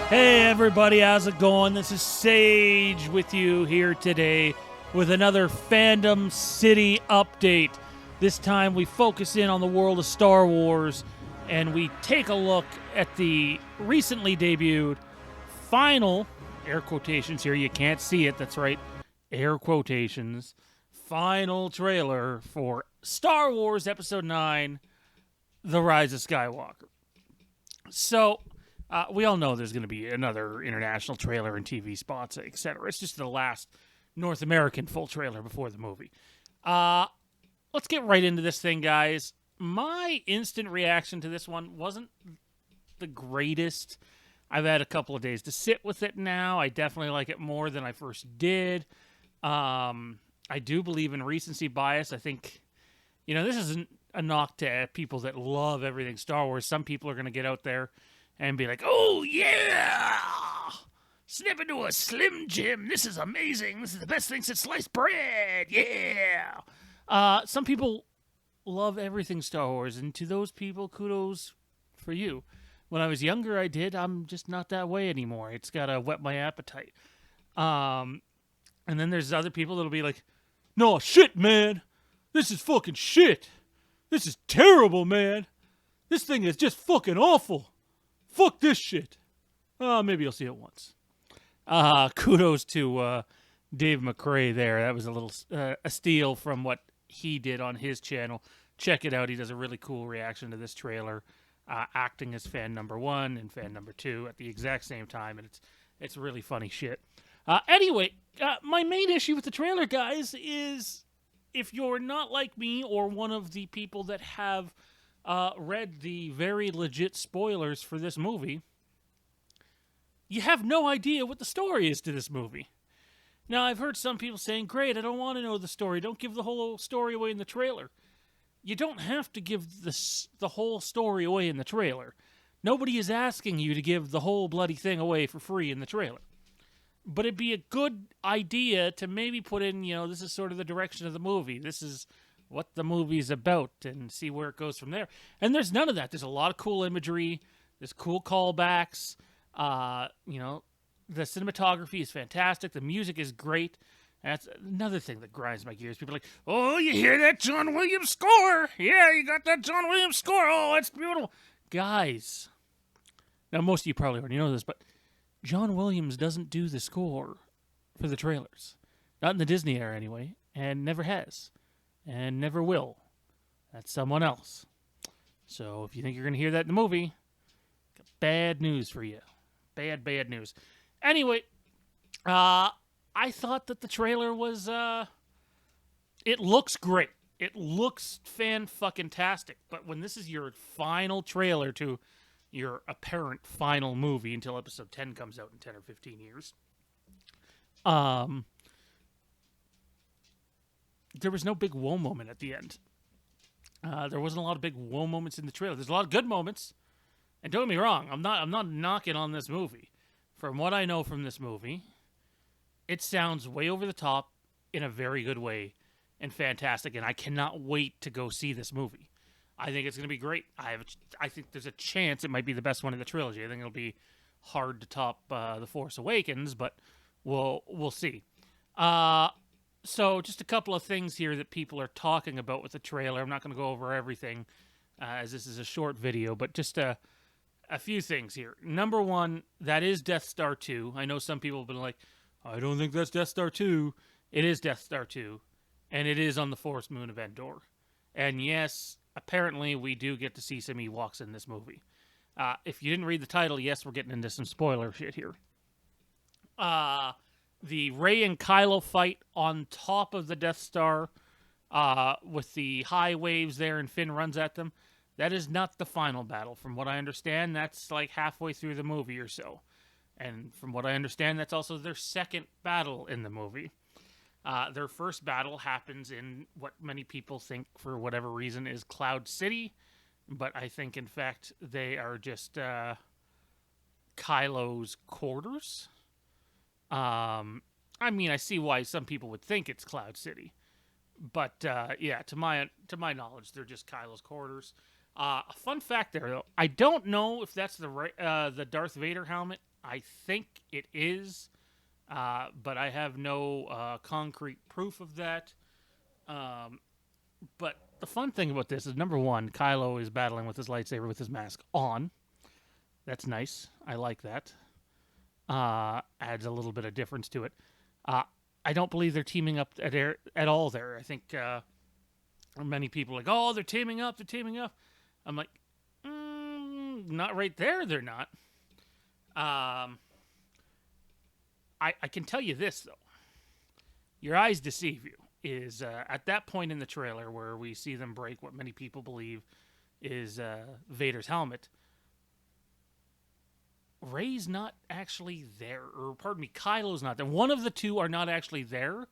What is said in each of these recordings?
Hey everybody, how's it going? This is Sage with you here today with another Fandom City update. This time we focus in on the world of Star Wars and we take a look at the recently debuted final, air quotations here, you can't see it, that's right, air quotations, final trailer for Star Wars Episode 9, The Rise of Skywalker. So, we all know there's going to be another international trailer and TV spots, etc. It's just the last North American full trailer before the movie. Let's get right into this thing, guys. My instant reaction to this one wasn't the greatest. I've had a couple of days to sit with it now. I definitely like it more than I first did. I do believe in recency bias. I think, this isn't a knock to people that love everything Star Wars. Some people are going to get out there and be like, oh, yeah! Snip into a Slim Jim. This is amazing. This is the best thing since sliced bread. Yeah! Some people love everything Star Wars, and to those people, kudos for you. When I was younger, I did. I'm just not that way anymore. It's got to whet my appetite. And then there's other people that'll be like, no, shit, man. This is fucking shit. This is terrible, man. This thing is just fucking awful. Fuck this shit. Maybe you'll see it once. Kudos to Dave McRae there. That was a little a steal from what he did on his channel. Check it out. He does a really cool reaction to this trailer, acting as fan number 1 and fan number 2 at the exact same time, and it's really funny shit. Anyway, my main issue with the trailer, guys, is if you're not like me or one of the people that have read the very legit spoilers for this movie, you have no idea what the story is to this movie. Now, I've heard some people saying, great, I don't want to know the story. Don't give the whole story away in the trailer. You don't have to give the whole story away in the trailer. Nobody is asking you to give the whole bloody thing away for free in the trailer. But it'd be a good idea to maybe put in, this is sort of the direction of the movie. This is what the movie's about, and see where it goes from there. And there's none of that. There's a lot of cool imagery. There's cool callbacks. The cinematography is fantastic. The music is great. That's another thing that grinds my gears. People are like, oh, you hear that John Williams score? Yeah, you got that John Williams score. Oh, it's beautiful. Guys, now most of you probably already know this, but John Williams doesn't do the score for the trailers. Not in the Disney era anyway, and never has. And never will. That's someone else. So if you think you're going to hear that in the movie, got bad news for you. Bad news. Anyway, I thought that the trailer was, it looks great. It looks fan-fucking-tastic. But when this is your final trailer to your apparent final movie until episode 10 comes out in 10 or 15 years, there was no big whoa moment at the end. There wasn't a lot of big whoa moments in the trailer. There's a lot of good moments. And don't get me wrong, I'm not knocking on this movie. From what I know from this movie, it sounds way over the top in a very good way and fantastic. And I cannot wait to go see this movie. I think it's going to be great. I think there's a chance it might be the best one in the trilogy. I think it'll be hard to top The Force Awakens, but we'll see. So just a couple of things here that people are talking about with the trailer. I'm not going to go over everything as this is a short video, but just a few things here. Number one, that is Death Star 2. I know some people have been like, I don't think that's Death Star 2. It is Death Star 2, and it is on the forest moon of Endor. And yes, apparently we do get to see some Ewoks in this movie. If you didn't read the title, yes, we're getting into some spoiler shit here. The Rey and Kylo fight on top of the Death Star with the high waves there and Finn runs at them. That is not the final battle. From what I understand, that's like halfway through the movie or so. And from what I understand, that's also their second battle in the movie. Their first battle happens in what many people think, for whatever reason, is Cloud City. But I think, in fact, they are just Kylo's quarters. I mean, I see why some people would think it's Cloud City. But, yeah, to my knowledge, they're just Kylo's quarters. A fun fact there, though. I don't know if that's the Darth Vader helmet I think it is, but I have no concrete proof of that. Um, but the fun thing about this is number one, Kylo is battling with his lightsaber with his mask on. That's nice. I like that. Adds a little bit of difference to it. Uh, I don't believe they're teaming up at all there. I think many people are like, oh, they're teaming up. They're teaming up. I'm like, not right there. They're not. I can tell you this, though. Your eyes deceive you. Is at that point in the trailer where we see them break what many people believe is Vader's helmet. Rey's not actually there, or pardon me, Kylo's not there. One of the two are not actually there.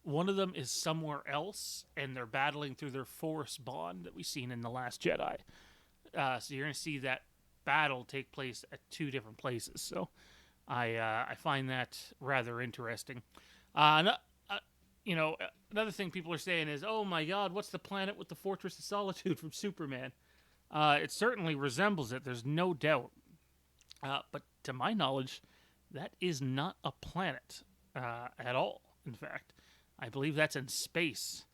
One of them is somewhere else, and they're battling through their Force bond that we've seen in The Last Jedi. So you're going to see that battle take place at two different places. So I find that rather interesting. You know, another thing people are saying is, oh my God, what's the planet with the Fortress of Solitude from Superman? It certainly resembles it, there's no doubt. But to my knowledge, that is not a planet at all, in fact. I believe that's in space.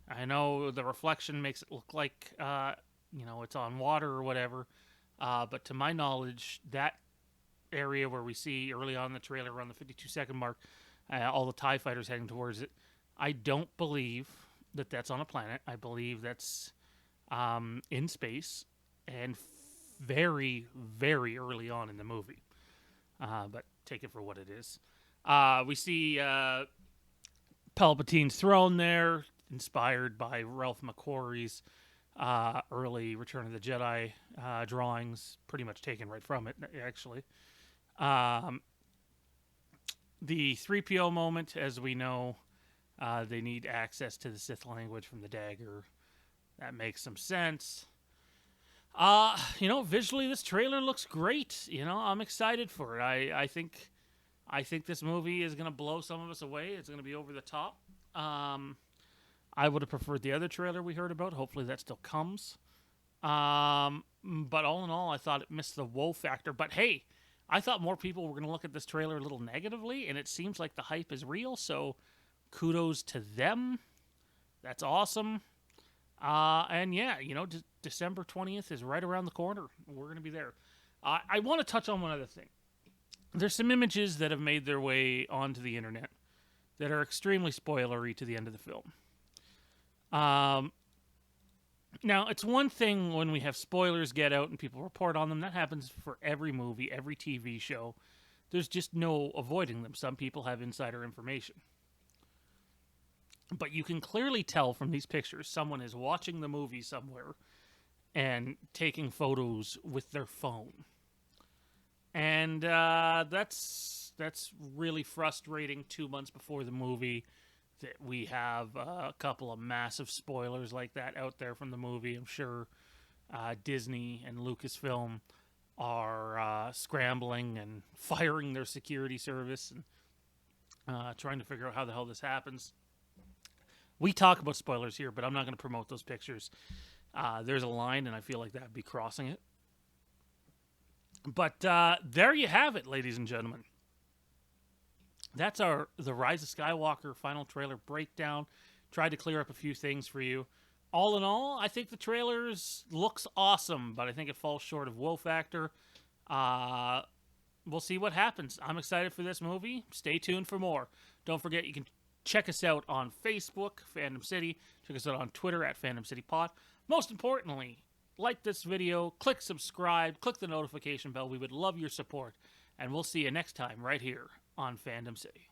I know the reflection makes it look like, it's on water or whatever. But to my knowledge, that area where we see early on in the trailer, around the 52-second mark, all the TIE fighters heading towards it, I don't believe that that's on a planet. I believe that's in space and very, very early on in the movie. But take it for what it is. We see Palpatine's throne there, inspired by Ralph McQuarrie's early Return of the Jedi drawings, pretty much taken right from it, actually. The 3PO moment, as we know, they need access to the Sith language from the dagger. That makes some sense. Visually this trailer looks great. I'm excited for it. I think this movie is gonna blow some of us away. It's gonna be over the top. I would have preferred the other trailer we heard about. Hopefully that still comes. But all in all, I thought it missed the whoa factor. But hey, I thought more people were gonna look at this trailer a little negatively, and it seems like the hype is real. So kudos to them. That's awesome. And yeah, December 20th is right around the corner. We're going to be there. I want to touch on one other thing. There's some images that have made their way onto the internet that are extremely spoilery to the end of the film. Now, it's one thing when we have spoilers get out and people report on them. That happens for every movie, every TV show. There's just no avoiding them. Some people have insider information. But you can clearly tell from these pictures someone is watching the movie somewhere and taking photos with their phone. And that's really frustrating 2 months before the movie that we have a couple of massive spoilers like that out there from the movie. I'm sure Disney and Lucasfilm are scrambling and firing their security service and trying to figure out how the hell this happens. We talk about spoilers here, but I'm not going to promote those pictures. There's a line, and I feel like that would be crossing it. But there you have it, ladies and gentlemen. That's the Rise of Skywalker final trailer breakdown. Tried to clear up a few things for you. All in all, I think the trailer looks awesome, but I think it falls short of wow factor. We'll see what happens. I'm excited for this movie. Stay tuned for more. Don't forget, you can check us out on Facebook, Fandom City. Check us out on Twitter at Fandom City Pod. Most importantly, like this video, click subscribe, click the notification bell. We would love your support. And we'll see you next time right here on Fandom City.